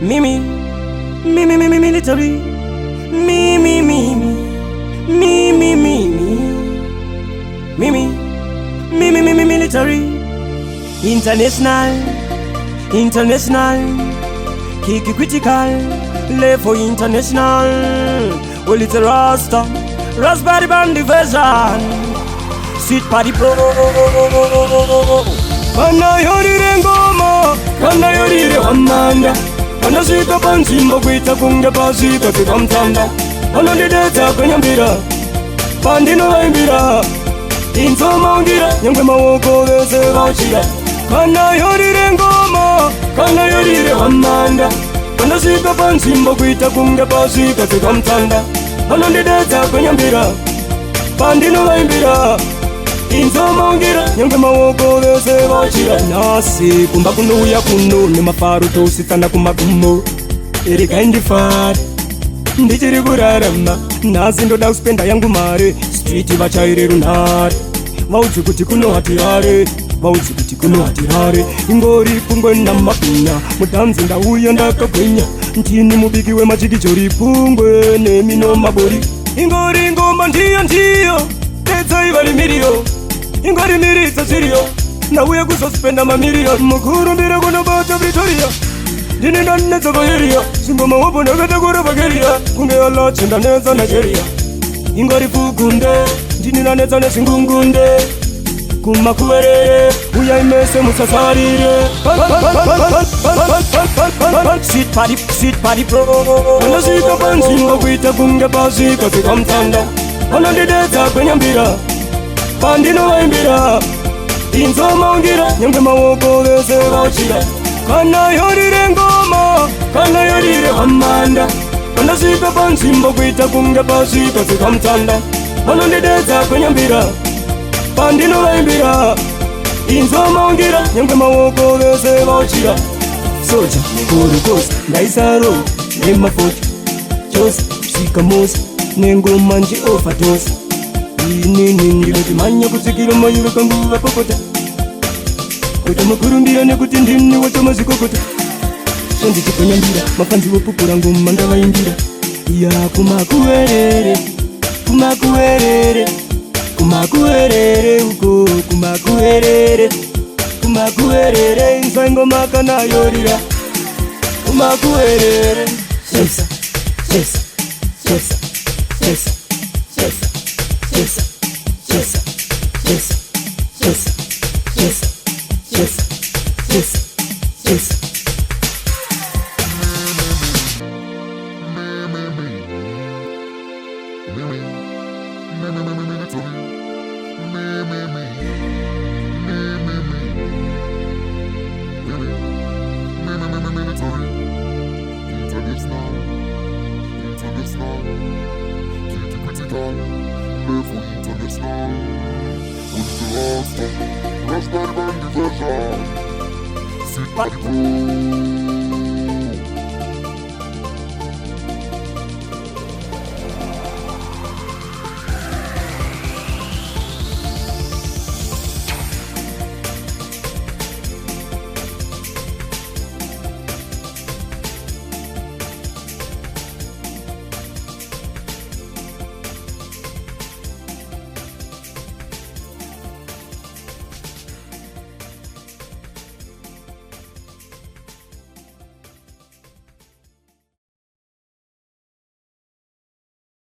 Mimi, military. Mimi, military. International, Kiki critical, level international. Well, it's a Rasta, Raspberry Band version. Sweet party pro. Kana yorire ngoma, kana yorire wamanda. Kana sika pansimbo kuita kunga pasika tikamtanda. Kana dideta kanyambira, pandino waimbira. Inzo maungira, nyangwe mawoko vese vachira. Kana yorire ngoma, kana yorire wamanda. Kana sika pansimbo kuita kunga pasika tikamtanda. Kana dideta kanyambira, pandino waimbira. Inzo maungira, nyangwe mawoko vese vachira. Nasi kumba kunuya kunu, ni mafaru tositana kumagumo. Erika indifari, ndichiri kurarama. Nasi ndoda kuspenda yangu mare, street vachaire runare. Vaudzi kuti kuno hatihare, vaudzi kuti kuno hatihare. Ingori pungwe na mapinya, mutamzi ndauya ndakagwinya. Ntini mubiki wemachikijori pungwe nemino mabori. Ingori ngoma ndiyo, tetsa ivari miriyo. Ingari miritsa siriyo, ndauya kuzospenda mamiriyo. Mukurumbira kunobata Pretoria, ndine ndanetsa vairiya. Singoma wapo ndakatakura vakeria, kunge alachi ndanetsa Nigeria. Ingari fukunde, ndine ndanetsa nesingungunde. Kumakuwerere, uya imese musasarire. Sweet party pro. Anasika pansimbo kuita kunge pasika tikamtanda. Anandidetsa kwenyambira, pandino waimbira. Inzo maungira, nyangwe mawoko vese vachira. Kana yorire ngoma, kana yorire wamanda. Kana sika pansimbo kuita kunge pasika tikamtanda. Anandidetsa kwenyambira, pandino waimbira. Inzo maungira, nyangwe mawoko vese vachira. Soja, kurukosi, ndaisaro, nemafoti. Chose, shikamosi, nengoma nji overdose. Inini ndiloti manya kutsikira mayuro kangu vapokota. Kuta makurumbira nekuti ndini wacho mazikokota. Shanditi kanyambira, mafanzi wopupura ngoma ndavaindira. Ya kumakuwerere, kumakuwerere. Kumakuwerere uko, kumakuwerere. Kumakuwerere, insango makana yorira. Kumakuwerere. Chesa, chesa, chesa, chesa, chesa. Yes, yes, yes, yes, yes, yes, yes, yes. Level international, with the Rasta, Raspberry Band version. Sweet party pro.